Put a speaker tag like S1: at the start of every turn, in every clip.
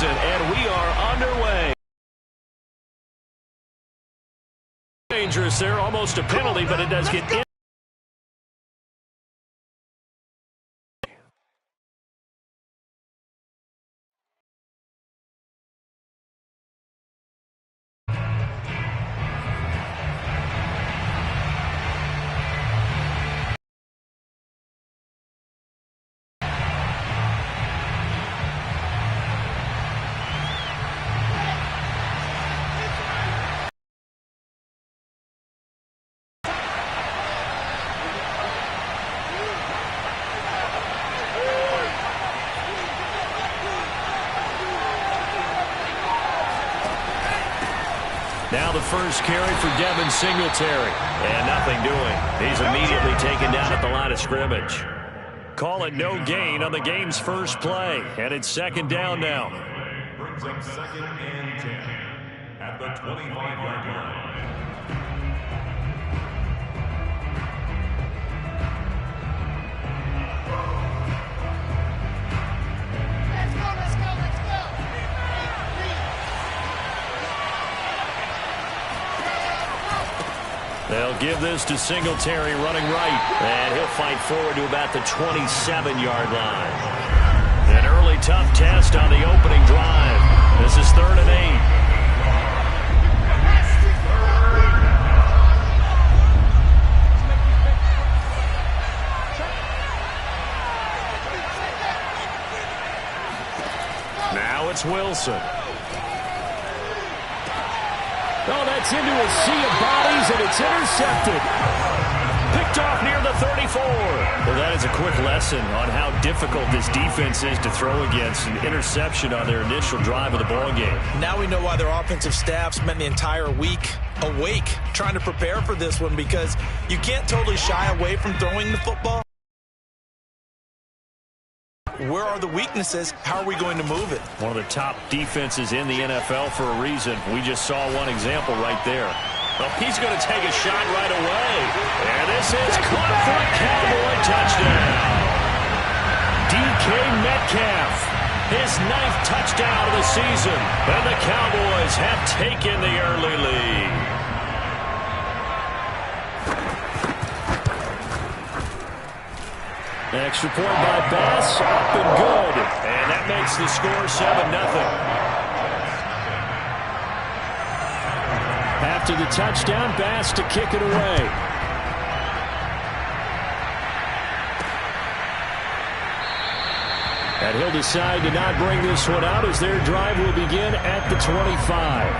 S1: Wilson, and we are underway. Dangerous there, almost a penalty, but it does get in. Now the first carry for Devin Singletary. And nothing doing. He's immediately taken down at the line of scrimmage. Call it no gain on the game's first play. And it's second down now.
S2: Brings up 2nd and 10 at the 25-yard line.
S1: They'll give this to Singletary running right. And he'll fight forward to about the 27-yard line. An early tough test on the opening drive. This is 3rd and 8. Now it's Wilson. Oh, that's into a sea of bodies, and it's intercepted. Picked off near the 34. Well, that is a quick lesson on how difficult this defense is to throw against. An interception on their initial drive of the ballgame.
S3: Now we know why their offensive staff spent the entire week awake trying to prepare for this one, because you can't totally shy away from throwing the football. Where are the weaknesses? How are we going to move it?
S1: One of the top defenses in the NFL for a reason. We just saw one example right there. Well, he's going to take a shot right away. And this is caught for a Cowboy touchdown. DK Metcalf, his 9th touchdown of the season. And the Cowboys have taken the early lead. Extra point by Bass, up and good. And that makes the score 7-0. After the touchdown, Bass to kick it away. And he'll decide to not bring this one out as their drive will begin at the 25.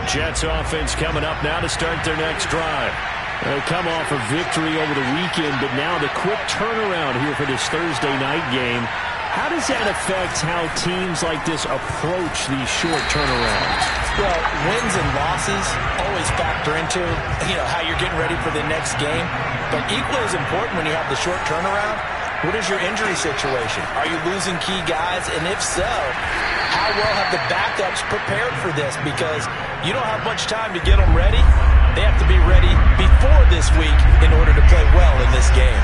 S1: Jets offense coming up now to start their next drive. They come off a victory over the weekend, but now the quick turnaround here for this Thursday night game. How does that affect how teams like this approach these short turnarounds?
S3: Well, wins and losses always factor into, how you're getting ready for the next game. But equally as important when you have the short turnaround, what is your injury situation? Are you losing key guys? And if so, how well have the backups prepared for this? Because you don't have much time to get them ready. They have to be ready before this week in order to play well in this game.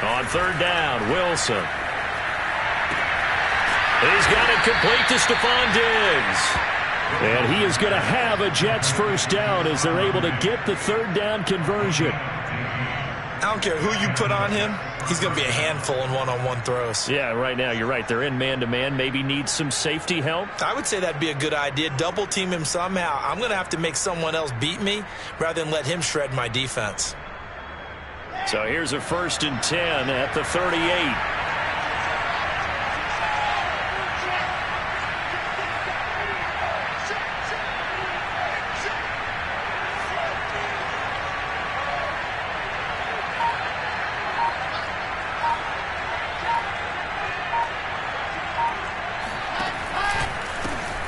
S1: On 3rd down, Wilson. He's got it complete to Stephon Diggs. And he is going to have a Jets first down as they're able to get the 3rd down conversion.
S3: I don't care who you put on him. He's going to be a handful in one-on-one throws.
S1: Yeah, right now, you're right. They're in man-to-man. Maybe need some safety help.
S3: I would say that'd be a good idea. Double team him somehow. I'm going to have to make someone else beat me rather than let him shred my defense.
S1: So here's a 1st and 10 at the 38.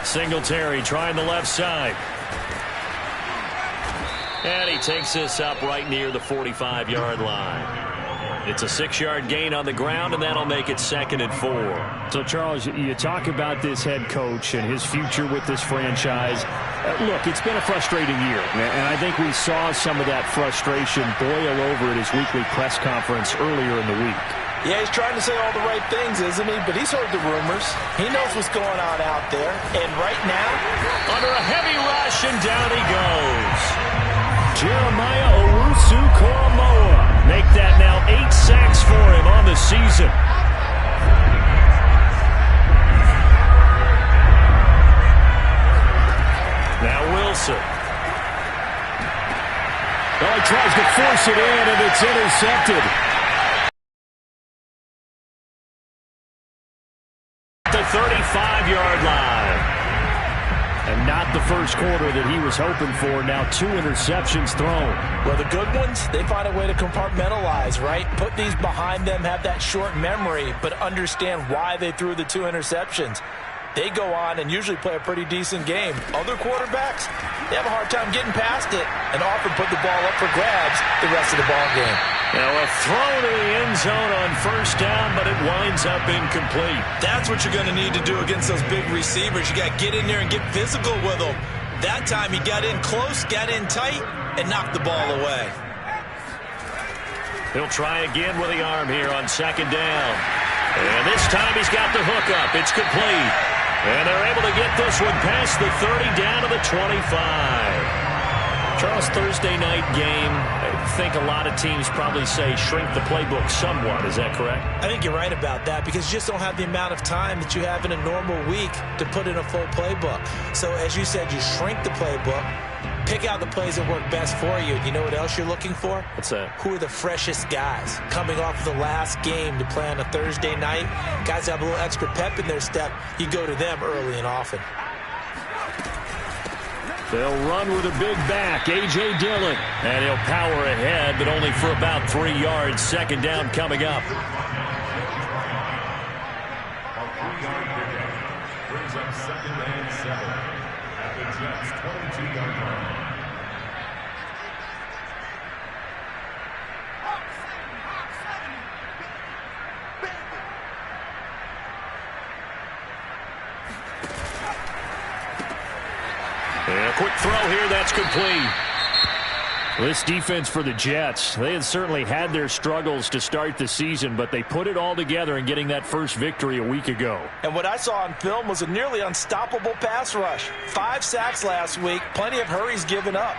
S1: Singletary trying the left side. And he takes this up right near the 45-yard line. It's a 6-yard gain on the ground, and that'll make it 2nd and 4.
S4: So, Charles, you talk about this head coach and his future with this franchise. Look, it's been a frustrating year, and I think we saw some of that frustration boil over at his weekly press conference earlier in the week.
S3: Yeah, he's trying to say all the right things, isn't he? But he's heard the rumors. He knows what's going on out there. And right now,
S1: under a heavy rush, and down he goes. Jeremiah Owusu-Koramoah. Make that now 8 sacks for him on the season. Now Wilson.
S4: Oh, he tries to force it in, and it's intercepted.
S1: The 35-yard line.
S4: And not the first quarter that he was hoping for. Now 2 interceptions thrown.
S3: Well, the good ones, they find a way to compartmentalize, right? Put these behind them, have that short memory, but understand why they threw the 2 interceptions. They go on and usually play a pretty decent game. Other quarterbacks, they have a hard time getting past it and often put the ball up for grabs the rest of the ball game.
S1: Now a throw to the end zone on first down, but it winds up incomplete.
S3: That's what you're going to need to do against those big receivers. You got to get in there and get physical with them. That time he got in close, got in tight, and knocked the ball away.
S1: He'll try again with the arm here on 2nd down. And this time he's got the hook up. It's complete. And they're able to get this one past the 30 down to the 25. Charles, Thursday night game, I think a lot of teams probably say shrink the playbook somewhat. Is that correct?
S3: I think you're right about that because you just don't have the amount of time that you have in a normal week to put in a full playbook. So as you said, you shrink the playbook, pick out the plays that work best for you. You know what else you're looking for?
S1: What's that?
S3: Who are the freshest guys coming off of the last game to play on a Thursday night? Guys have a little extra pep in their step. You go to them early and often.
S4: They'll run with a big back, A.J. Dillon.
S1: And he'll power ahead, but only for about 3 yards. 2nd down coming up.
S2: A 3-yard pickup brings up 2nd and 7 at the Jets' 22-yard line.
S1: And a quick throw here, that's complete.
S4: This defense for the Jets, they had certainly had their struggles to start the season, but they put it all together in getting that first victory a week ago.
S3: And what I saw on film was a nearly unstoppable pass rush. 5 sacks last week, plenty of hurries given up.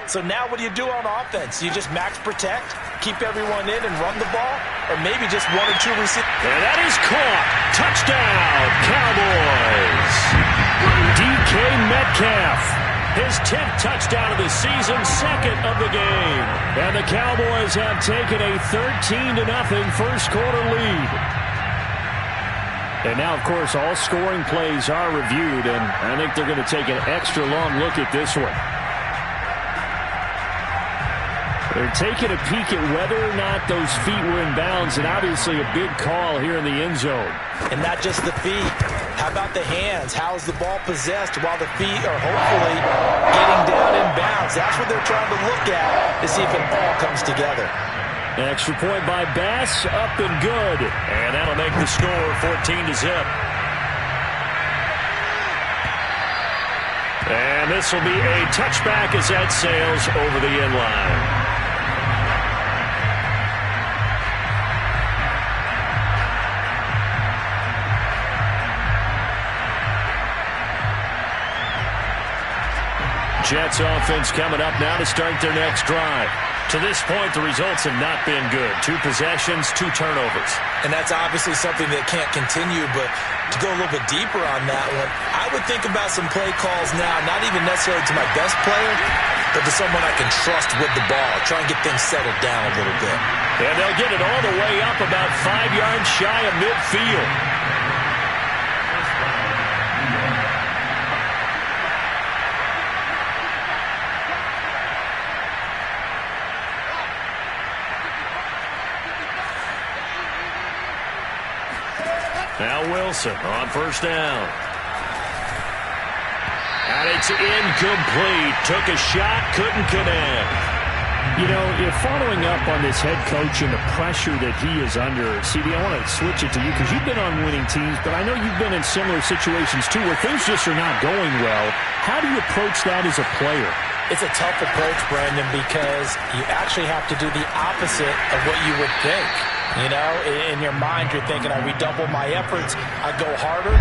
S3: So now what do you do on offense? You just max protect, keep everyone in and run the ball, or maybe just 1 or 2 receivers.
S1: And that is caught. Touchdown, Cowboys. DK Metcalf, his 10th touchdown of the season, 2nd of the game. And the Cowboys have taken a 13-0 first quarter lead.
S4: And now, of course, all scoring plays are reviewed, and I think they're going to take an extra long look at this one. They're taking a peek at whether or not those feet were in bounds, and obviously a big call here in the end zone.
S3: And not just the feet. How about the hands? How is the ball possessed while the feet are hopefully getting down in bounds? That's what they're trying to look at to see if it all comes together.
S4: An extra point by Bass, up and good.
S1: And that'll make the score 14-0. And this will be a touchback as that sails over the end line. Jets offense coming up now to start their next drive. To this point, the results have not been good. 2 possessions, 2 turnovers.
S3: And that's obviously something that can't continue, but to go a little bit deeper on that one, I would think about some play calls now, not even necessarily to my best player, but to someone I can trust with the ball. Try and get things settled down a little bit.
S1: And they'll get it all the way up about 5 yards shy of midfield. Now Wilson on first down. And it's incomplete. Took a shot, couldn't connect.
S4: You know, if following up on this head coach and the pressure that he is under, CD, I want to switch it to you because you've been on winning teams, but I know you've been in similar situations too where things just are not going well. How do you approach that as a player?
S3: It's a tough approach, Brandon, because you actually have to do the opposite of what you would think. You know, in your mind, you're thinking, I redouble my efforts, I go harder.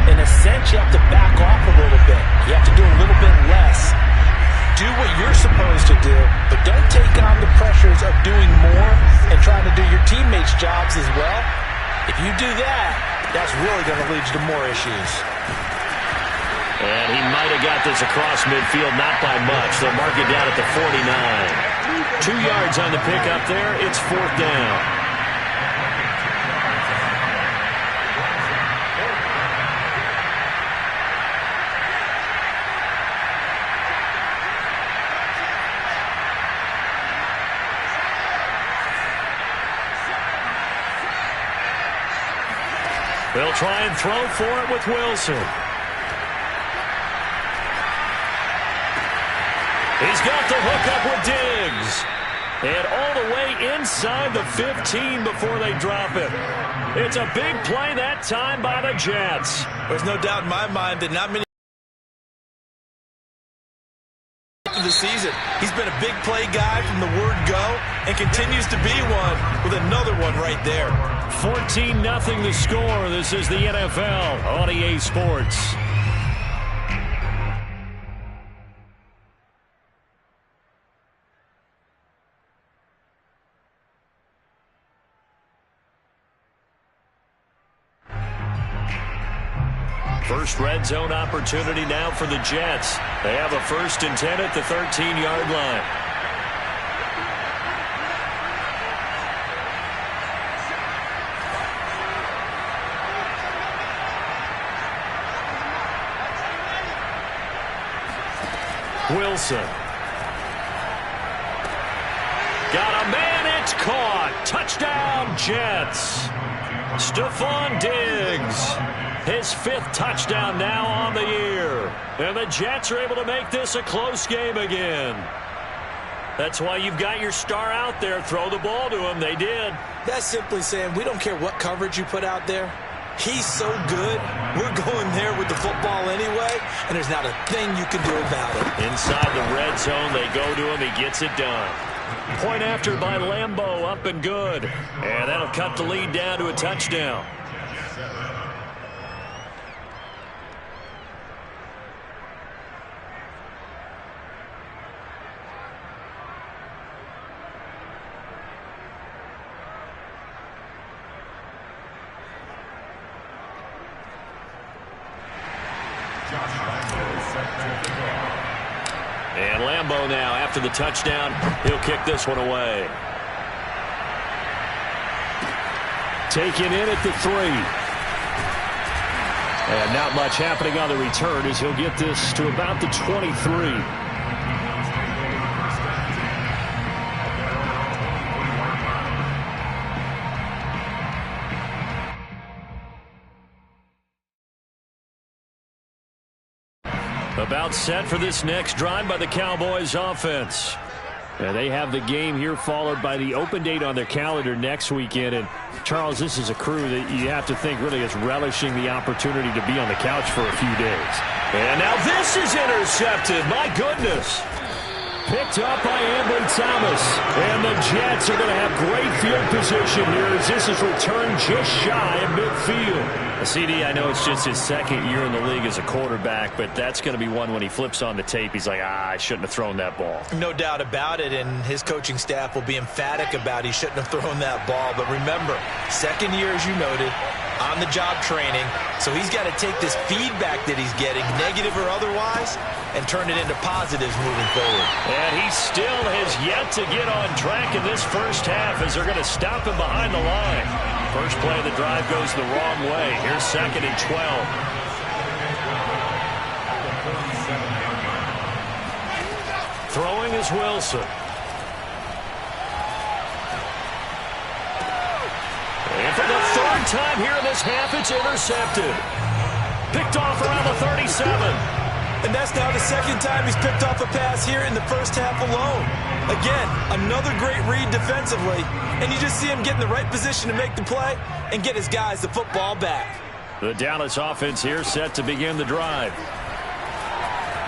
S3: In a sense, you have to back off a little bit. You have to do a little bit less. Do what you're supposed to do, but don't take on the pressures of doing more and trying to do your teammates' jobs as well. If you do that, that's really going to lead you to more issues.
S1: And he might have got this across midfield, not by much. They'll mark it down at the 49. 2 yards on the pickup there. It's 4th down. They'll try and throw for it with Wilson. He's got the hookup with Diggs. And all the way inside the 15 before they drop it. It's a big play that time by the Jets.
S3: There's no doubt in my mind that not many of the season. He's been a big play guy from the word go and continues to be one with another one right there.
S1: 14-0 the score. This is the NFL on EA Sports. First red zone opportunity now for the Jets. They have a 1st and 10 at the 13-yard line. Wilson. Got a man, it's caught. Touchdown, Jets. Stephon Diggs. His 5th touchdown now on the year. And the Jets are able to make this a close game again. That's why you've got your star out there. Throw the ball to him. They did.
S3: That's simply saying we don't care what coverage you put out there. He's so good. We're going there with the football anyway, and there's not a thing you can do about it.
S1: Inside the red zone, they go to him. He gets it done. Point after by Lambeau, up and good. And that'll cut the lead down to a touchdown. And Lambeau now, after the touchdown, he'll kick this one away. Taken in at the 3. And not much happening on the return as he'll get this to about the 23. About set for this next drive by the Cowboys offense. And they have the game here followed by the open date on their calendar next weekend. And Charles, this is a crew that you have to think really is relishing the opportunity to be on the couch for a few days. And now this is intercepted. My goodness. Picked up by Ambry Thomas. And the Jets are going to have great field position here as this is returned just shy of midfield. CD, I know it's just his 2nd year in the league as a quarterback, but that's going to be one when he flips on the tape. He's like, I shouldn't have thrown that ball.
S3: No doubt about it, and his coaching staff will be emphatic about he shouldn't have thrown that ball. But remember, 2nd year, as you noted, on-the-job training. So he's got to take this feedback that he's getting, negative or otherwise, and turn it into positives moving forward.
S1: And he still has yet to get on track in this first half as they're going to stop him behind the line. First play of the drive goes the wrong way. Here's 2nd and 12. Throwing is Wilson. And for the 3rd time here in this half, it's intercepted. Picked off around the 37.
S3: And that's now the second time he's picked off a pass here in the first half alone. Again, another great read defensively, and you just see him get in the right position to make the play and get his guys the football back.
S1: The Dallas offense here set to begin the drive.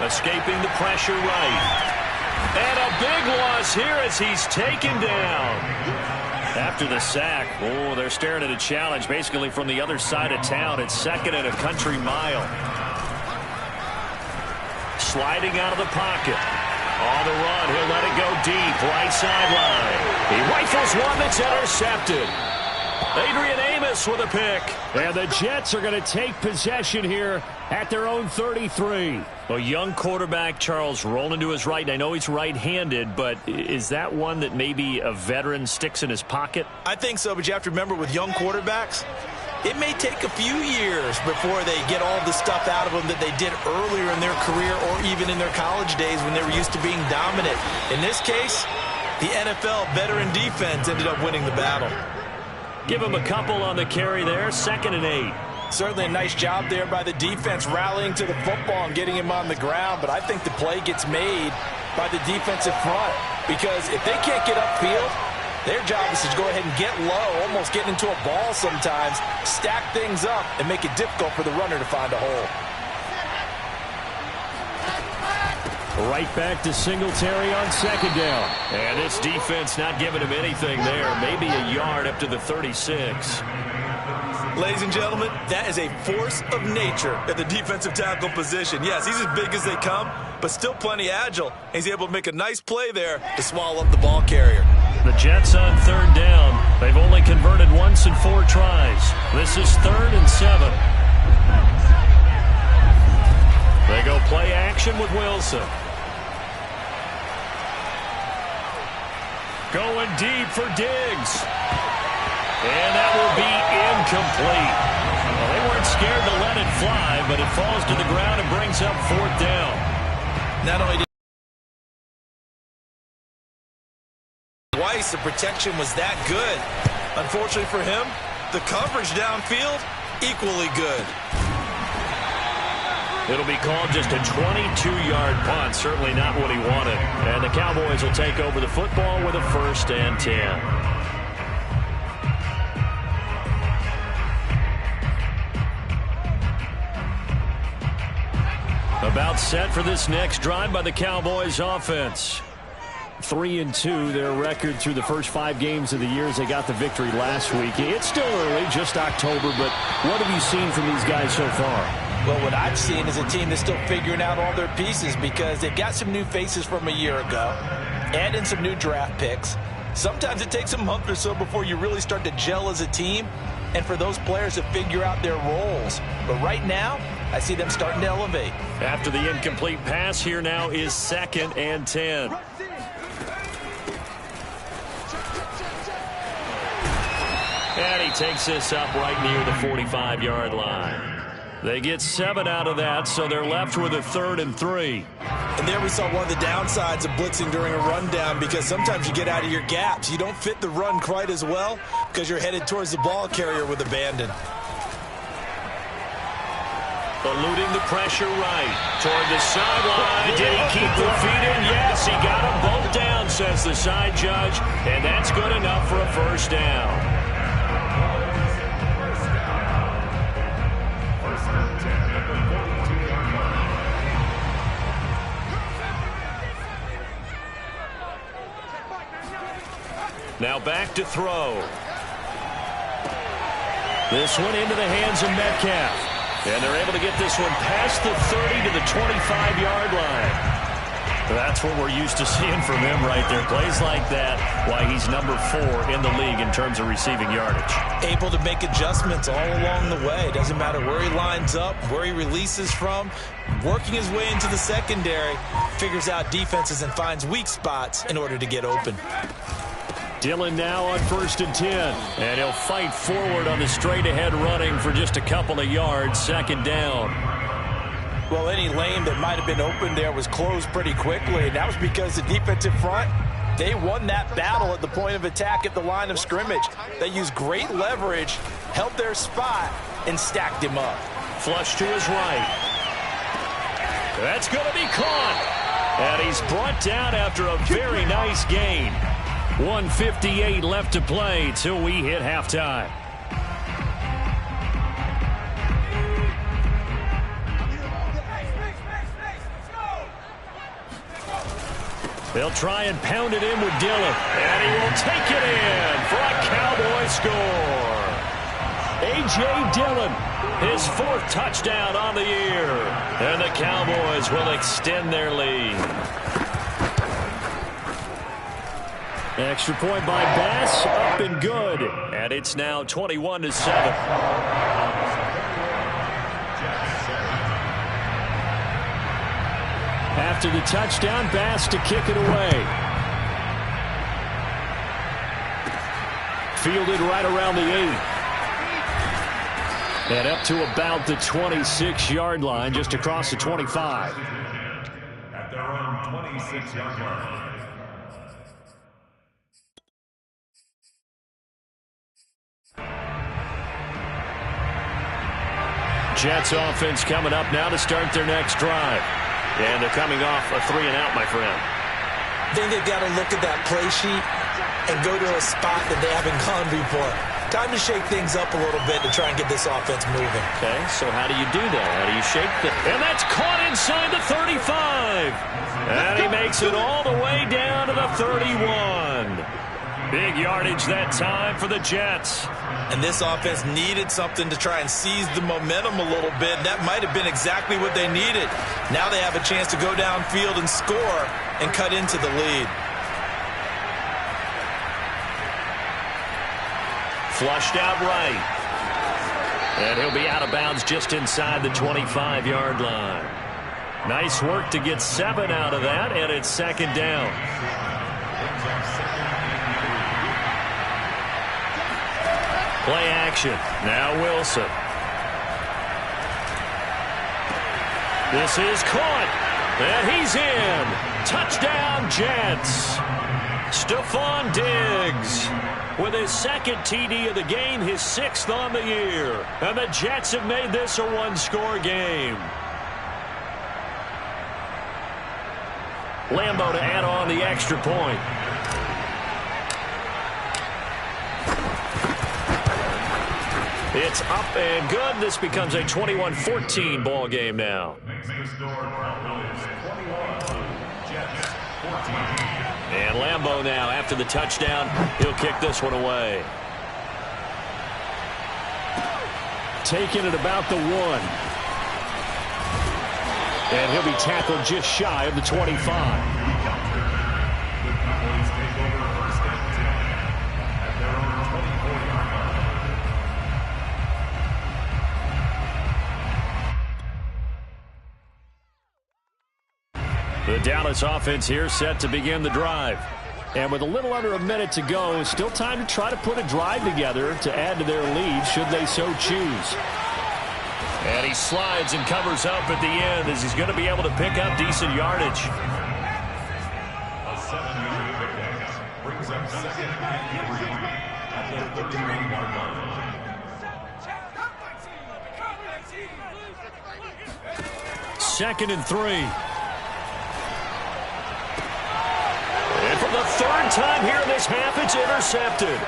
S1: Escaping the pressure right. And a big loss here as he's taken down. After the sack, oh, they're staring at a challenge basically from the other side of town. It's second and a country mile. Sliding out of the pocket. On the run, he'll let it go deep, right sideline. He rifles one that's intercepted. Adrian Amos with a pick.
S4: And the Jets are going to take possession here at their own 33.
S1: A young quarterback, Charles, rolling to his right. I know he's right-handed, but is that one that maybe a veteran sticks in his pocket?
S3: I think so, but you have to remember with young quarterbacks, it may take a few years before they get all the stuff out of them that they did earlier in their career or even in their college days when they were used to being dominant. In this case, the NFL veteran defense ended up winning the battle.
S1: Give him a couple on the carry there, 2nd and 8.
S3: Certainly a nice job there by the defense rallying to the football and getting him on the ground, but I think the play gets made by the defensive front because if they can't get upfield, their job is to go ahead and get low, almost getting into a ball sometimes, stack things up, and make it difficult for the runner to find a hole.
S4: Right back to Singletary on 2nd down.
S1: And this defense not giving him anything there. Maybe a yard up to the 36.
S3: Ladies and gentlemen, that is a force of nature at the defensive tackle position. Yes, he's as big as they come, but still plenty agile. He's able to make a nice play there to swallow up the ball carrier.
S1: The Jets on 3rd down. They've only converted once in 4 tries. This is 3rd and 7. They go play action with Wilson. Going deep for Diggs. And that will be incomplete. Well, they weren't scared to let it fly, but it falls to the ground and brings up 4th down.
S3: Not only did twice, the protection was that good. Unfortunately for him, the coverage downfield, equally good.
S1: It'll be called just a 22-yard punt. Certainly not what he wanted. And the Cowboys will take over the football with a 1st and 10. About set for this next drive by the Cowboys offense.
S4: 3-2, their record through the first 5 games of the year as they got the victory last week. It's still early, just October, but what have you seen from these guys so far?
S3: Well, what I've seen is a team that's still figuring out all their pieces because they've got some new faces from a year ago, add in some new draft picks. Sometimes it takes a month or so before you really start to gel as a team and for those players to figure out their roles. But right now, I see them starting to elevate.
S1: After the incomplete pass, here now is 2nd and 10. And he takes this up right near the 45-yard line. They get 7 out of that, so they're left with a 3rd and 3.
S3: And there we saw one of the downsides of blitzing during a rundown because sometimes you get out of your gaps. You don't fit the run quite as well because you're headed towards the ball carrier with abandon.
S1: Eluding the pressure right. Toward the sideline. Did he keep the feet in? Yes, he got them both down, says the side judge. And that's good enough for a 1st down. Now back to throw. This one into the hands of Metcalf. And they're able to get this one past the 30 to the 25-yard line. That's what we're used to seeing from him right there. Plays like that, why he's number 4 in the league in terms of receiving yardage.
S3: Able to make adjustments all along the way. Doesn't matter where he lines up, where he releases from. Working his way into the secondary, figures out defenses and finds weak spots in order to get open.
S1: Dillon now on 1st and 10. And he'll fight forward on the straight-ahead running for just a couple of yards. 2nd down.
S3: Well, any lane that might have been open there was closed pretty quickly. And that was because the defensive front, they won that battle at the point of attack at the line of scrimmage. They used great leverage, held their spot, and stacked him up.
S1: Flush to his right. That's going to be caught. And he's brought down after a very nice gain. 1:58 left to play till we hit halftime. They'll try and pound it in with Dillon. And he will take it in for a Cowboy score. A.J. Dillon, his 4th touchdown on the year. And the Cowboys will extend their lead.
S4: Extra point by Bass, up and good.
S1: And it's now 21-7.
S4: After the touchdown, Bass to kick it away. Fielded right around the 8. And up to about the 26-yard line, just across the 25.
S2: At their own 26-yard line.
S1: Jets offense coming up now to start their next drive. And they're coming off a 3-and-out, my friend.
S3: I think they've got to look at that play sheet and go to a spot that they haven't gone before. Time to shake things up a little bit to try and get this offense moving.
S1: Okay, so how do you do that? How do you shake that? And that's caught inside the 35. And he makes it all the way down to the 31. Big yardage that time for the Jets.
S3: And this offense needed something to try and seize the momentum a little bit. That might have been exactly what they needed. Now they have a chance to go downfield and score and cut into the lead.
S1: Flushed out right. And he'll be out of bounds just inside the 25-yard line. Nice work to get 7 out of that, and it's 2nd down. Play action. Now Wilson. This is caught. And he's in. Touchdown, Jets. Stephon Diggs with his 2nd TD of the game, his 6th on the year. And the Jets have made this a one-score game. Lambo to add on the extra point. It's up and good. This becomes a 21-14 ball game now. And Lambo now, after the touchdown, he'll kick this one away.
S4: Taking it about the 1. And he'll be tackled just shy of the 25.
S1: The Dallas offense here set to begin the drive.
S4: And with a little under a minute to go, still time to try to put a drive together to add to their lead should they so choose.
S1: And he slides and covers up at the end as he's going to be able to pick up decent yardage.
S2: A 7-yard pickup brings up 2nd and 3 at the 31-yard line.
S1: 2nd and 3. And for the 3rd time here in this half, it's intercepted.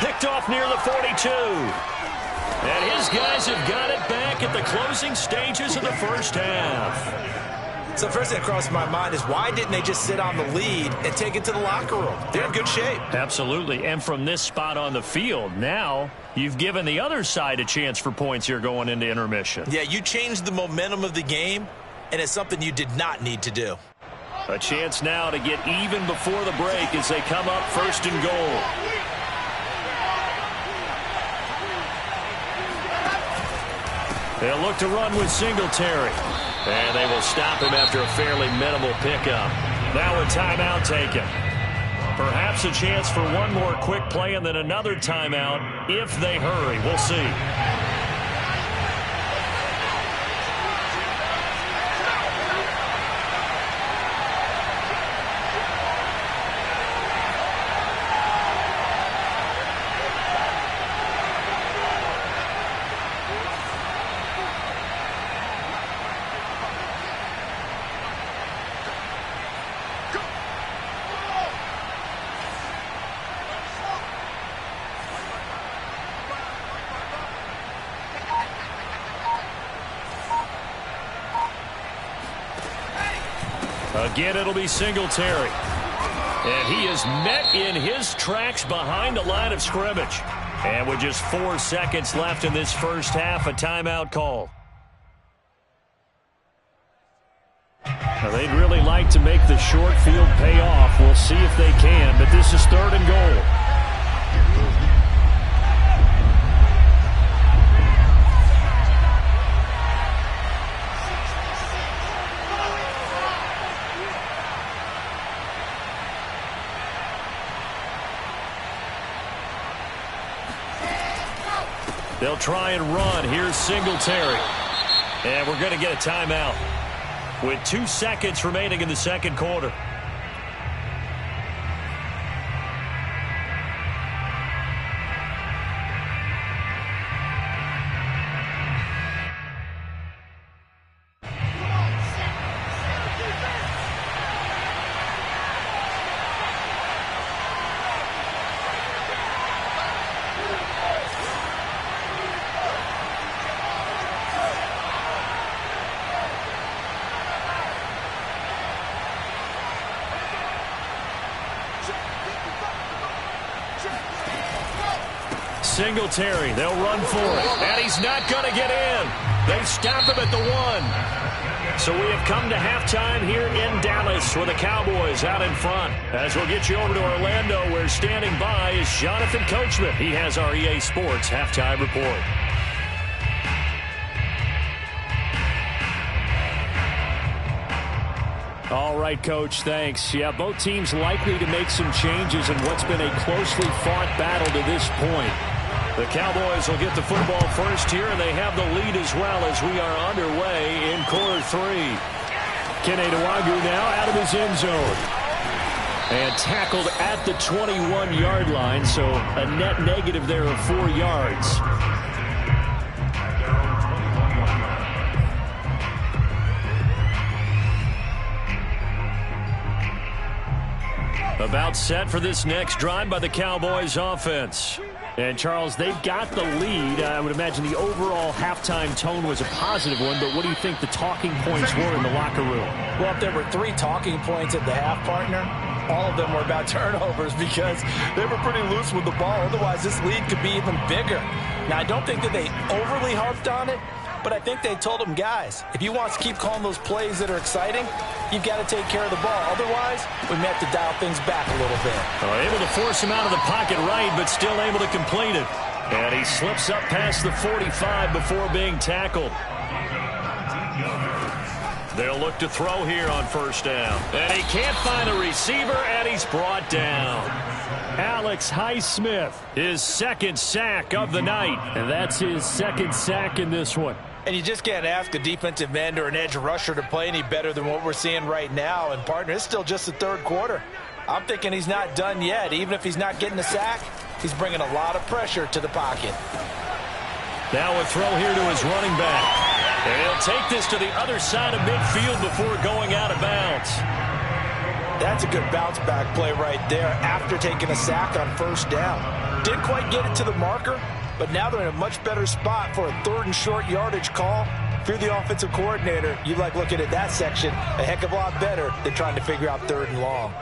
S1: Picked off near the 42. And his guys have got it back at the closing stages of the first half.
S3: So first thing that crossed my mind is why didn't they just sit on the lead and take it to the locker room? They're in good shape.
S1: Absolutely. And from this spot on the field, now you've given the other side a chance for points here going into intermission.
S3: Yeah, you changed the momentum of the game, and it's something you did not need to do.
S1: A chance now to get even before the break as they come up 1st and goal. They'll look to run with Singletary. And they will stop him after a fairly minimal pickup. Now a timeout taken. Perhaps a chance for one more quick play and then another timeout if they hurry. We'll see. Again, it'll be Singletary. And he is met in his tracks behind the line of scrimmage. And with just 4 seconds left in this first half, a timeout call. Now, they'd really like to make the short field pay off. We'll see if they can, but this is 3rd and goal. They'll try and run. Here's Singletary. And we're going to get a timeout with 2 seconds remaining in the second quarter. Singletary, they'll run for it, and he's not going to get in. They stop him at the 1. So we have come to halftime here in Dallas with the Cowboys out in front. As we'll get you over to Orlando, where standing by is Jonathan Coachman. He has our EA Sports halftime report.
S4: All right, Coach, thanks. Yeah, both teams likely to make some changes in what's been a closely fought battle to this point.
S1: The Cowboys will get the football first here, and they have the lead as well as we are underway in quarter 3.
S4: Kene Nwangwu now out of his end zone. And tackled at the 21-yard line, so a net negative there of 4 yards.
S1: About set for this next drive by the Cowboys offense.
S4: And, Charles, they've got the lead. I would imagine the overall halftime tone was a positive one, but what do you think the talking points were in the locker room?
S3: Well, if there were 3 talking points at the half, partner, all of them were about turnovers because they were pretty loose with the ball. Otherwise, this lead could be even bigger. Now, I don't think that they overly harped on it, but I think they told them, guys, if you want to keep calling those plays that are exciting, you've got to take care of the ball. Otherwise, we may have to dial things back a little bit.
S1: Able to force him out of the pocket right, but still able to complete it. And he slips up past the 45 before being tackled. They'll look to throw here on first down. And he can't find a receiver, and he's brought down.
S4: Alex Highsmith, his second sack of the night. And that's his second sack in this one.
S3: And you just can't ask a defensive end or an edge rusher to play any better than what we're seeing right now. And, partner, it's still just the 3rd quarter. I'm thinking he's not done yet. Even if he's not getting a sack, he's bringing a lot of pressure to the pocket.
S1: Now a throw here to his running back. And he'll take this to the other side of midfield before going out of bounds.
S3: That's a good bounce-back play right there after taking a sack on first down. Didn't quite get it to the marker, but now they're in a much better spot for a 3rd and short yardage call. If you're the offensive coordinator, you like looking at that section a heck of a lot better than trying to figure out 3rd and long.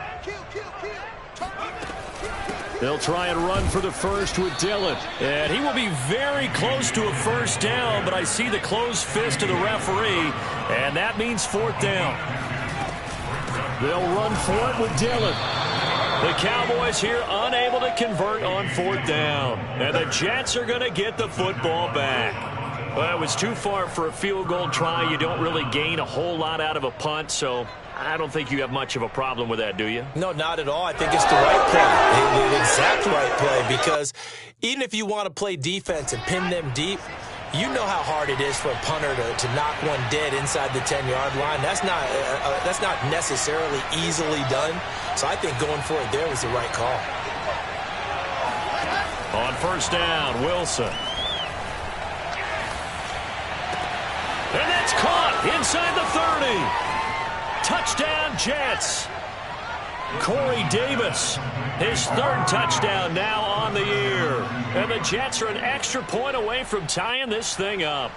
S1: They'll try and run for the first with Dillon. And he will be very close to a first down, but I see the closed fist of the referee, and that means 4th down. They'll run for it with Dillon. The Cowboys here unable to convert on 4th down. And the Jets are going to get the football back. Well, it was too far for a field goal try. You don't really gain a whole lot out of a punt, so I don't think you have much of a problem with that, do you?
S3: No, not at all. I think it's the right play, the exact right play, because even if you want to play defense and pin them deep, you know how hard it is for a punter to knock one dead inside the 10-yard line. That's not necessarily easily done. So I think going for it there was the right call.
S1: On first down, Wilson. And that's caught inside the 30. Touchdown, Jets. Corey Davis, his 3rd touchdown now on the year. And the Jets are an extra point away from tying this thing up.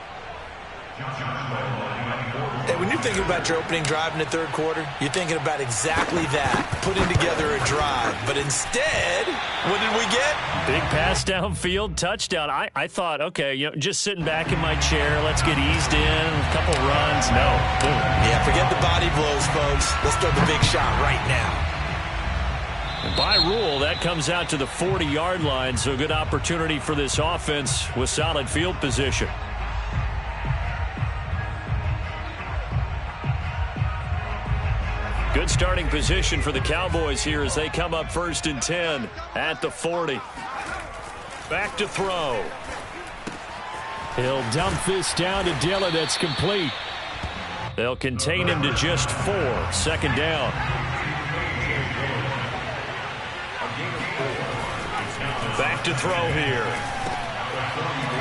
S3: Hey, when you're thinking about your opening drive in the third quarter, you're thinking about exactly that, putting together a drive. But instead, what did we get?
S1: Big pass downfield, touchdown. I thought, okay, just sitting back in my chair, let's get eased in, a couple runs. No. Boom.
S3: Yeah, forget the body blows, folks. Let's throw the big shot right now.
S1: And by rule, that comes out to the 40-yard line, so good opportunity for this offense with solid field position. Good starting position for the Cowboys here as they come up 1st and 10 at the 40. Back to throw.
S4: He'll dump this down to Dillon. That's complete.
S1: They'll contain him to just 4. 2nd down. Back to throw here.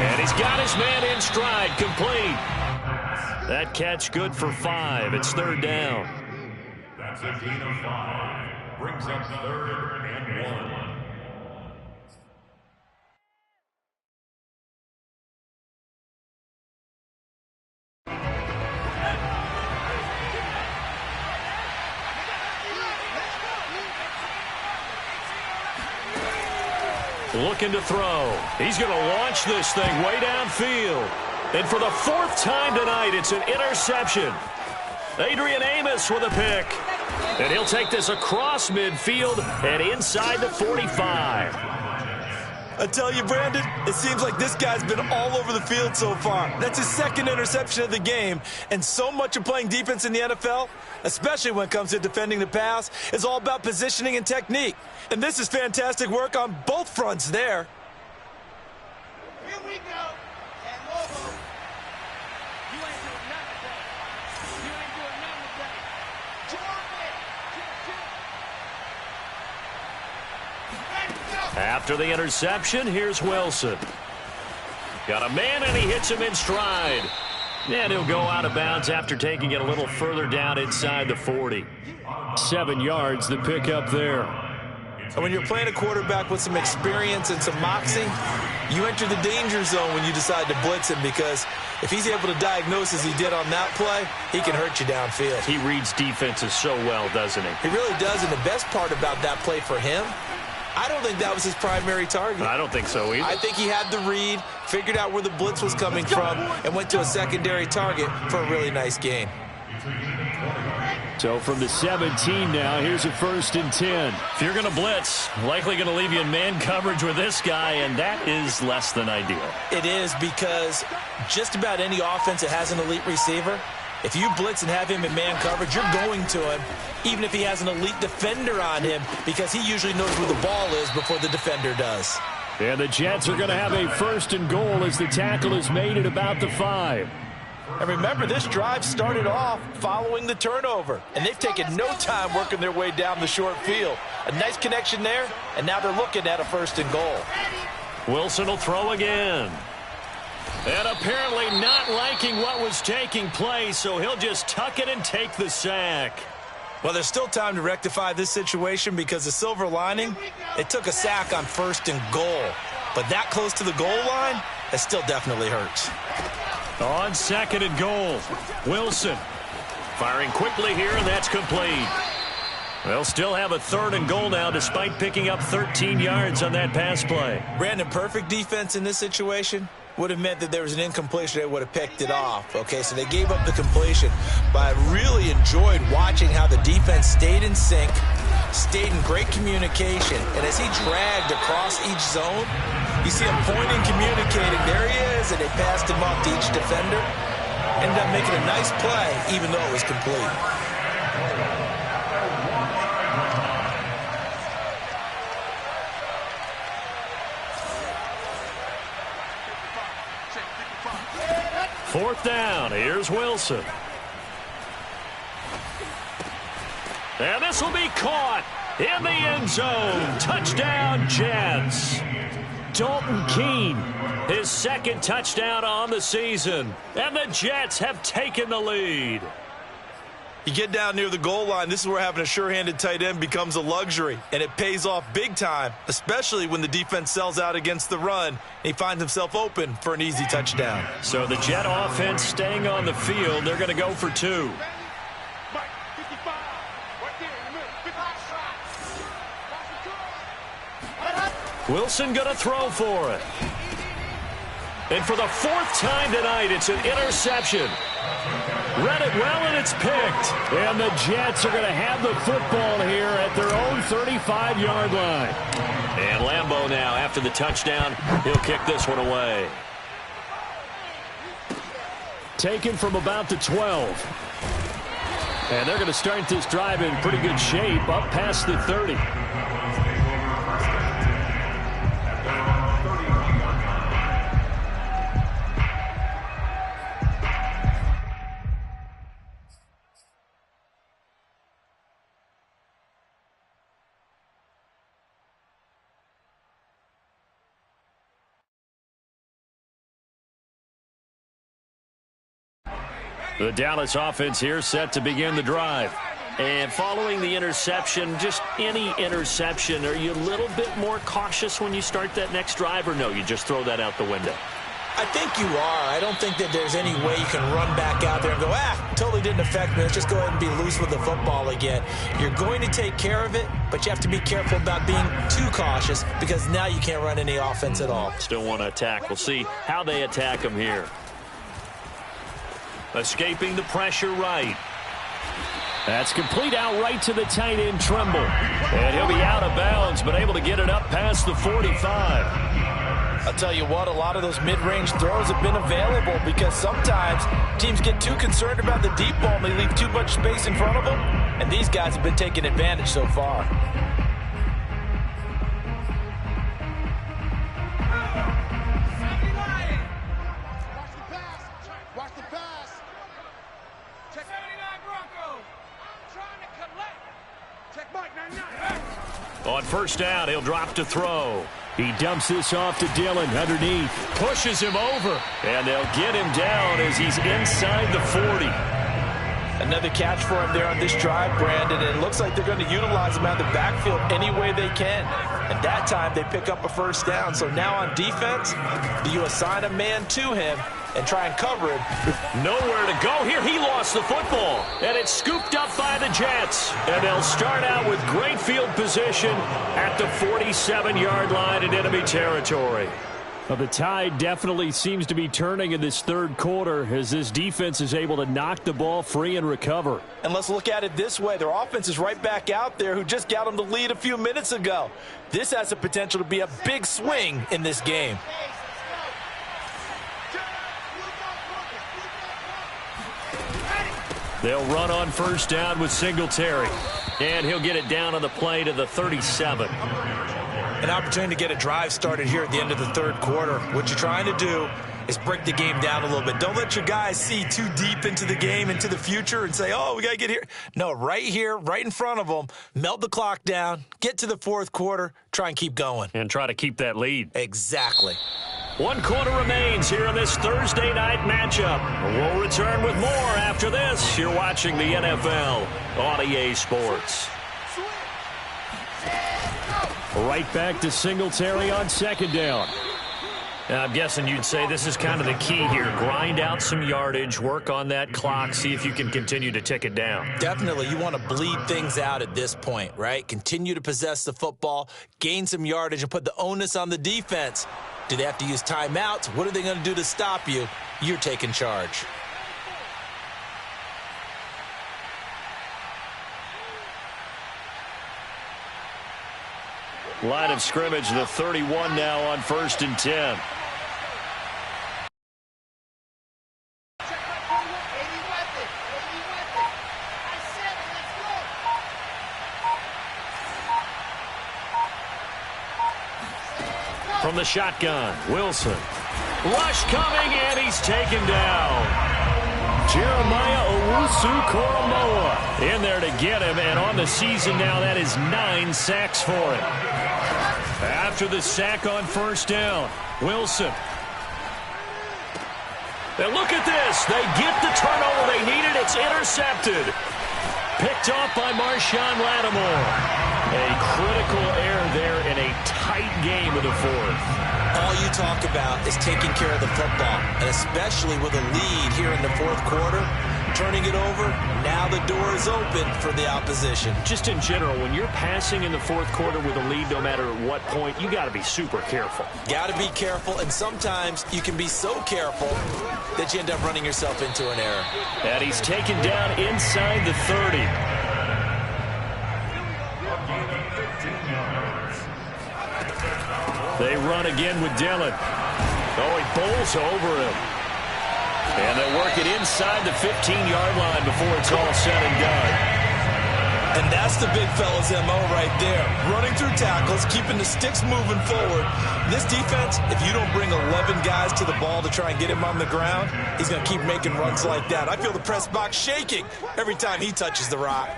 S1: And he's got his man in stride, complete. That catch good for 5. It's 3rd down.
S2: That's a gain of 5. Brings up 3rd and 1.
S1: Looking to throw. He's going to launch this thing way downfield. And for the 4th time tonight, it's an interception. Adrian Amos with a pick. And he'll take this across midfield and inside the 45.
S3: I tell you, Brandon, it seems like this guy's been all over the field so far. That's his 2nd interception of the game. And so much of playing defense in the NFL, especially when it comes to defending the pass, is all about positioning and technique. And this is fantastic work on both fronts there.
S5: Here we go. And Lobo. You ain't doing nothing today. You ain't doing nothing today. Jordan.
S1: After the interception, here's Wilson. Got a man, and he hits him in stride. And he'll go out of bounds after taking it a little further down inside the 40.
S4: 7 yards, the pickup there.
S3: And when you're playing a quarterback with some experience and some moxie, you enter the danger zone when you decide to blitz him, because if he's able to diagnose as he did on that play, he can hurt you downfield.
S1: He reads defenses so well, doesn't he?
S3: He really does, and the best part about that play for him, I don't think that was his primary target.
S1: I don't think so either.
S3: I think he had the read, figured out where the blitz was coming from, and went to a secondary target for a really nice gain.
S4: So from the 17 now, here's a 1st and 10.
S1: If you're going to blitz, likely going to leave you in man coverage with this guy, and that is less than ideal.
S3: It is, because just about any offense that has an elite receiver, if you blitz and have him in man coverage, you're going to him, even if he has an elite defender on him, because he usually knows where the ball is before the defender does.
S4: And the Jets are going to have a 1st and goal as the tackle is made at about the 5.
S3: And remember, this drive started off following the turnover, and they've taken no time working their way down the short field. A nice connection there, and now they're looking at a 1st and goal.
S1: Wilson will throw again. And apparently not liking what was taking place, so he'll just tuck it and take the sack.
S3: Well, there's still time to rectify this situation, because the silver lining, they took a sack on 1st and goal. But that close to the goal line, that still definitely hurts.
S1: On 2nd and goal, Wilson firing quickly here, and that's complete. They'll still have a 3rd and goal now, despite picking up 13 yards on that pass play.
S3: Brandon, perfect defense in this situation would have meant that there was an incompletion. They would have picked it off. Okay, so they gave up the completion. But I really enjoyed watching how the defense stayed in sync, stayed in great communication. And as he dragged across each zone, you see him pointing, communicating. There he is, and they passed him off to each defender. Ended up making a nice play, even though it was complete.
S1: Fourth down. Here's Wilson. And this will be caught in the end zone. Touchdown, Jets. Dalton Keene, his 2nd touchdown on the season. And the Jets have taken the lead.
S3: You get down near the goal line, this is where having a sure-handed tight end becomes a luxury, and it pays off big time, especially when the defense sells out against the run, and he finds himself open for an easy touchdown.
S1: So the Jet offense staying on the field. They're going to go for 2. Wilson going to throw for it. And for the 4th time tonight, it's an interception. Read it well, and it's picked.
S4: And the Jets are going to have the football here at their own 35-yard line.
S1: And Lambeau now, after the touchdown, he'll kick this one away.
S4: Taken from about the 12. And they're going to start this drive in pretty good shape, up past the 30.
S1: The Dallas offense here set to begin the drive. And following the interception, just any interception, are you a little bit more cautious when you start that next drive, or no, you just throw that out the window?
S3: I think you are. I don't think that there's any way you can run back out there and go, totally didn't affect me. Let's just go ahead and be loose with the football again. You're going to take care of it, but you have to be careful about being too cautious because now you can't run any offense at all.
S1: Still want to attack. We'll see how they attack him here. Escaping the pressure right.
S4: That's complete out right to the tight end, Tremble. And he'll be out of bounds, but able to get it up past the 45.
S3: I'll tell you what, a lot of those mid-range throws have been available because sometimes teams get too concerned about the deep ball and they leave too much space in front of them. And these guys have been taking advantage so far.
S1: On first down, he'll drop to throw.
S4: He dumps this off to Dillon underneath.
S1: Pushes him over. And they'll get him down as he's inside the 40.
S3: Another catch for him there on this drive, Brandon. And it looks like they're going to utilize him out of the backfield any way they can. And that time they pick up a first down. So now on defense, do you assign a man to him and try and cover him?
S1: Nowhere to go here. He lost the football. And it's scooped up by the Jets. And they'll start out with great field position at the 47-yard line in enemy territory.
S4: Well, the tide definitely seems to be turning in this third quarter as this defense is able to knock the ball free and recover.
S3: And let's look at it this way. Their offense is right back out there who just got them the lead a few minutes ago. This has the potential to be a big swing in this game.
S1: They'll run on first down with Singletary. And he'll get it down on the play to the 37.
S3: An opportunity to get a drive started here at the end of the third quarter. What you're trying to do is break the game down a little bit. Don't let your guys see too deep into the game, into the future, and say, oh, we got to get here. No, right here, right in front of them, melt the clock down, get to the fourth quarter, try and keep going.
S1: And try to keep that lead.
S3: Exactly.
S1: 1 quarter remains here in this Thursday night matchup. We'll return with more after this. You're watching the NFL on EA Sports.
S4: Right back to Singletary on second down.
S1: I'm guessing you'd say this is kind of the key here. Grind out some yardage, work on that clock, see if you can continue to tick it down.
S3: Definitely. You want to bleed things out at this point, right? Continue to possess the football, gain some yardage, and put the onus on the defense. Do they have to use timeouts? What are they going to do to stop you? You're taking charge.
S1: Line of scrimmage, the 31 now on 1st and 10. From the shotgun, Wilson. Rush coming, and he's taken down.
S4: Jeremiah Owusu-Koramoah
S1: in there to get him, and on the season now, that is 9 sacks for him. After the sack on first down, Wilson. And look at this. They get the turnover they needed. It's intercepted. picked off by Marshawn Lattimore. A critical error there in a tight game of the fourth.
S3: All you talk about is taking care of the football, and especially with a lead here in the fourth quarter, turning it over, now the door is open for the opposition.
S4: Just in general, when you're passing in the fourth quarter with a lead, no matter at what point, you got to be super careful.
S3: Got to be careful, and sometimes you can be so careful that you end up running yourself into an error.
S1: And he's taken down inside the 30. They run again with Dillon. Oh, he bowls over him. And they work it inside the 15-yard line before it's all said and done.
S3: And that's the big fella's MO right there. Running through tackles, keeping the sticks moving forward. This defense, if you don't bring 11 guys to the ball to try and get him on the ground, he's going to keep making runs like that. I feel the press box shaking every time he touches the rock.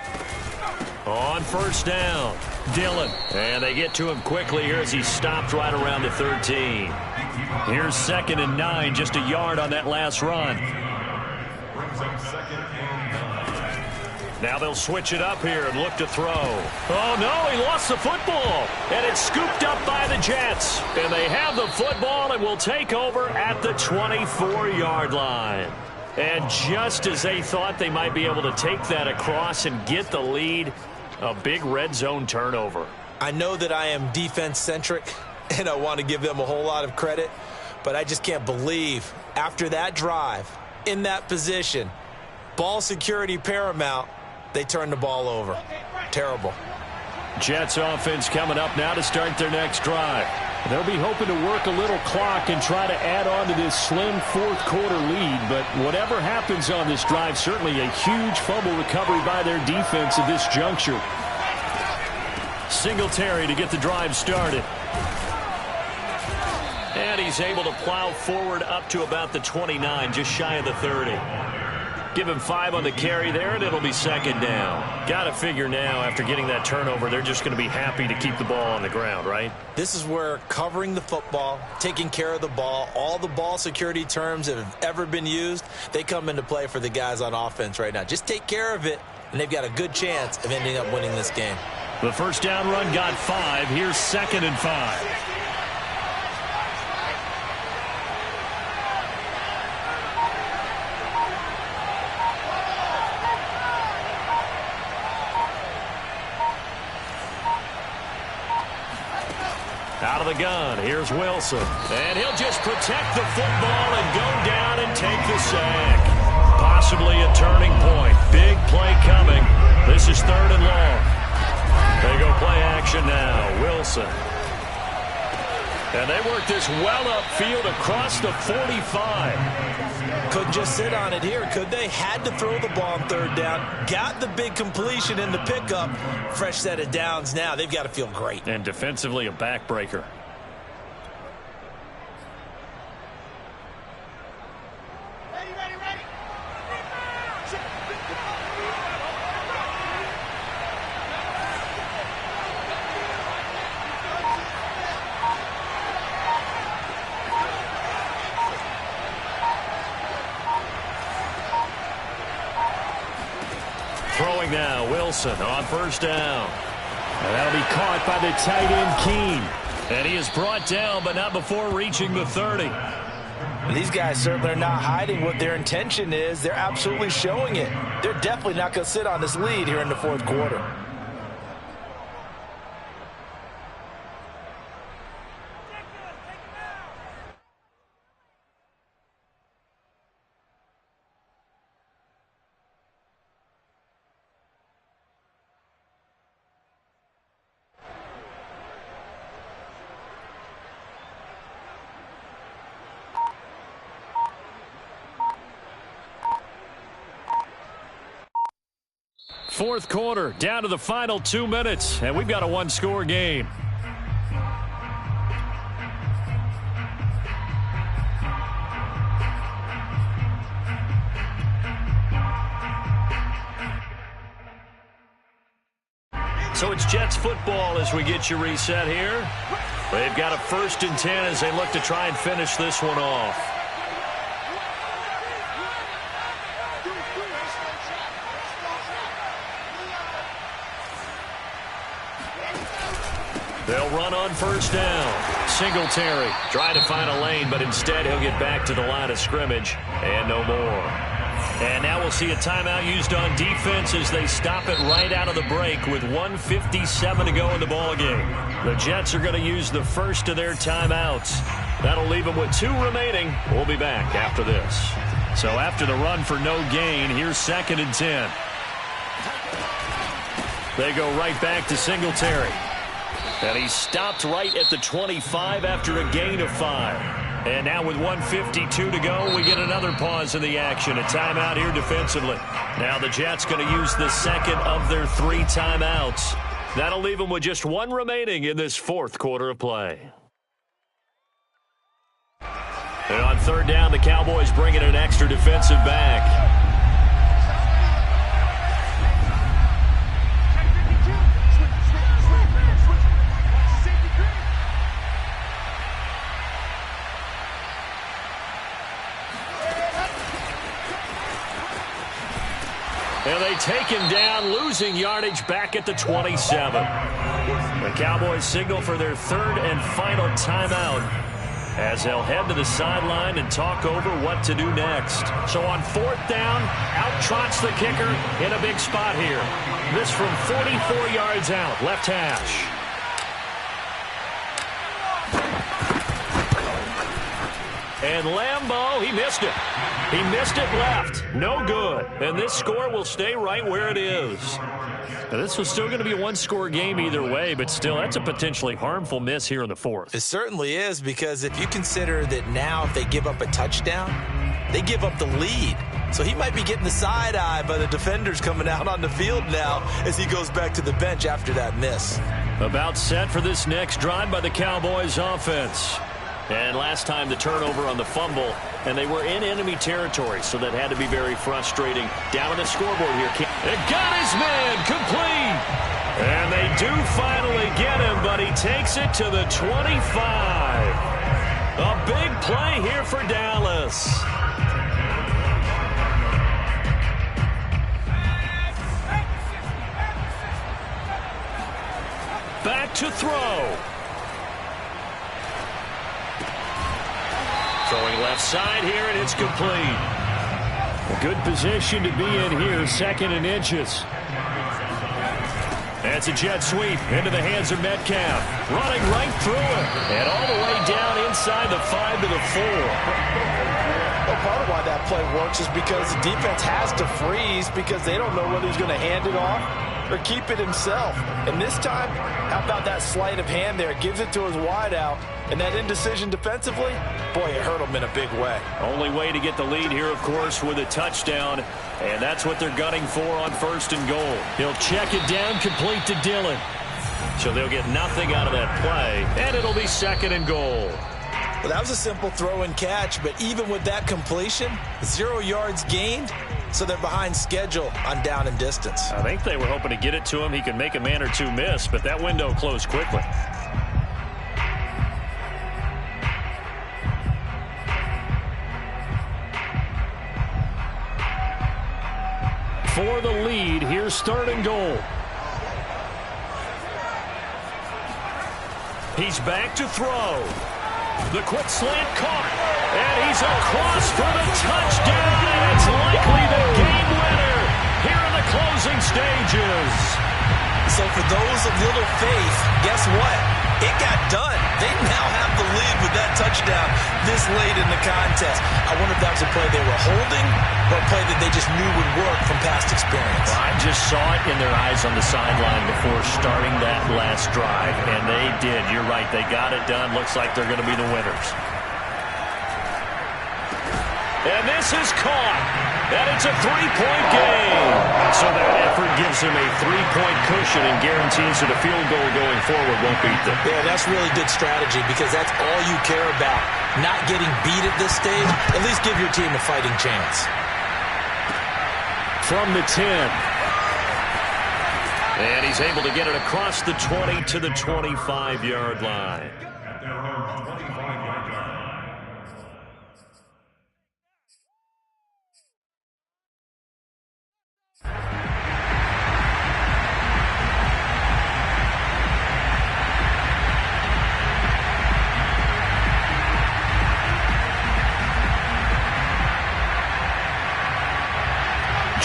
S1: On first down, Dillon. And they get to him quickly here as he stopped right around the 13. Here's 2nd and 9, just a yard on that last run. Now they'll switch it up here and look to throw. Oh, no, he lost the football. And it's scooped up by the Jets. And they have the football and will take over at the 24-yard line. And just as they thought they might be able to take that across and get the lead, a big red zone turnover.
S3: I know that I am defense-centric, and I want to give them a whole lot of credit, but I just can't believe after that drive, in that position, ball security paramount, they turn the ball over. Terrible.
S1: Jets offense coming up now to start their next drive.
S4: They'll be hoping to work a little clock and try to add on to this slim fourth quarter lead. But whatever happens on this drive, certainly a huge fumble recovery by their defense at this juncture.
S1: Singletary to get the drive started. And he's able to plow forward up to about the 29, just shy of the 30. Give him 5 on the carry there, and it'll be 2nd down. Got to figure now, after getting that turnover, they're just going to be happy to keep the ball on the ground, right?
S3: This is where covering the football, taking care of the ball, all the ball security terms that have ever been used, they come into play for the guys on offense right now. Just take care of it, and they've got a good chance of ending up winning this game.
S1: The first down run got 5. Here's 2nd and 5. Out of the gun, here's Wilson. And he'll just protect the football and go down and take the sack. Possibly a turning point. Big play coming. This is 3rd and long. They go play action now. Wilson. And they work this well upfield across the 45.
S3: Couldn't just sit on it here, could they? Had to throw the ball on 3rd down. Got the big completion in the pickup. Fresh set of downs now. They've got to feel great.
S1: And defensively, a backbreaker. Throwing now, Wilson on first down.
S4: And that'll be caught by the tight end, Keene.
S1: And he is brought down, but not before reaching the 30.
S3: These guys certainly are not hiding what their intention is. They're absolutely showing it. They're definitely not going to sit on this lead here in the fourth quarter.
S1: Fourth quarter, down to the final 2 minutes, and we've got a one-score game. So it's Jets football as we get you reset here. They've got a 1st and 10 as they look to try and finish this one off. They'll run on first down. Singletary trying to find a lane, but instead he'll get back to the line of scrimmage and no more. And now we'll see a timeout used on defense as they stop it right out of the break with 1:57 to go in the ballgame. The Jets are going to use the first of their timeouts. That'll leave them with 2 remaining. We'll be back after this. So after the run for no gain, here's 2nd and 10. They go right back to Singletary. And he stopped right at the 25 after a gain of 5. And now with 1:52 to go, we get another pause in the action. A timeout here defensively. Now the Jets going to use the second of their 3 timeouts. That'll leave them with just 1 remaining in this 4th quarter of play. And on 3rd down, the Cowboys bring in an extra defensive back. And they take him down, losing yardage back at the 27. The Cowboys signal for their 3rd and final timeout as they'll head to the sideline and talk over what to do next. So on 4th down, out trots the kicker in a big spot here. This from 44 yards out, left hash. And Lambeau, he missed it. He missed it left. No good. And this score will stay right where it is. Now, this was still going to be a 1-score game either way, but still, that's a potentially harmful miss here in the 4th.
S3: It certainly is, because if you consider that now if they give up a touchdown, they give up the lead. So he might be getting the side eye by the defenders coming out on the field now as he goes back to the bench after that miss.
S1: About set for this next drive by the Cowboys offense. And last time the turnover on the fumble, and they were in enemy territory, so that had to be very frustrating. Down on the scoreboard here. It got his man complete. And they do finally get him, but he takes it to the 25. A big play here for Dallas. Back to throw. Throwing left side here, and it's complete. A good position to be in here, 2nd and inches. That's a jet sweep into the hands of Metcalf. Running right through it. And all the way down inside the 5 to the 4.
S3: Well, part of why that play works is because the defense has to freeze because they don't know whether he's going to hand it off or keep it himself. And this time, how about that sleight of hand there? Gives it to his wideout. And that indecision defensively, boy, it hurt him in a big way.
S1: Only way to get the lead here, of course, with a touchdown. And that's what they're gunning for on 1st and goal. He'll check it down, complete to Dillon. So they'll get nothing out of that play. And it'll be 2nd and goal.
S3: Well, that was a simple throw and catch, but even with that completion, 0 yards gained, so they're behind schedule on down and distance.
S1: I think they were hoping to get it to him. He could make a man or two miss, but that window closed quickly. For the lead, here's 3rd and goal. He's back to throw. The quick slant caught. And he's across for the touchdown. And it's likely the game winner here in the closing stages.
S3: So for those of little faith, guess what? It got done. They now have the lead with that touchdown this late in the contest. I wonder if that was a play they were holding or a play that they just knew would work from past experience.
S1: Well, I just saw it in their eyes on the sideline before starting that last drive, and they did. You're right. They got it done. Looks like they're going to be the winners. And this is caught. And it's a 3-point game. So that effort gives him a 3-point cushion and guarantees that a field goal going forward won't beat them.
S3: Yeah, that's really good strategy because that's all you care about. Not getting beat at this stage. At least give your team a fighting chance.
S1: From the 10. And he's able to get it across the 20 to the 25-yard line.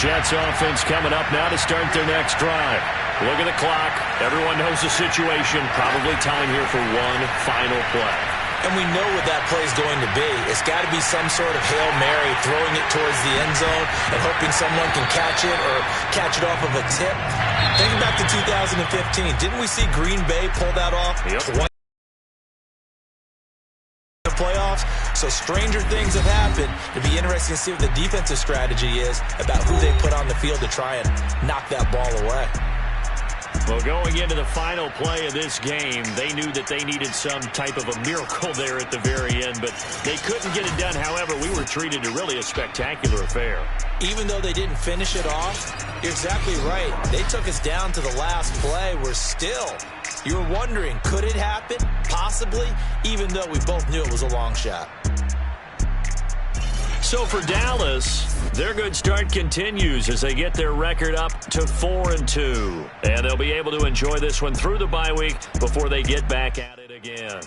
S1: Jets offense coming up now to start their next drive. Look at the clock. Everyone knows the situation. Probably time here for one final play.
S3: And we know what that play is going to be. It's got to be some sort of Hail Mary, throwing it towards the end zone and hoping someone can catch it or catch it off of a tip. Think back to 2015. Didn't we see Green Bay pull that off?
S1: Yep.
S3: The playoffs, so stranger things have happened. It'd be interesting to see what the defensive strategy is about who they put on the field to try and knock that ball away.
S1: Well, going into the final play of this game, they knew that they needed some type of a miracle there at the very end, but they couldn't get it done. However, we were treated to really a spectacular affair.
S3: Even though they didn't finish it off, you're exactly right. They took us down to the last play. We're still, you were wondering, could it happen? Possibly, even though we both knew it was a long shot.
S1: So for Dallas, their good start continues as they get their record up to 4-2. And they'll be able to enjoy this one through the bye week before they get back at it again.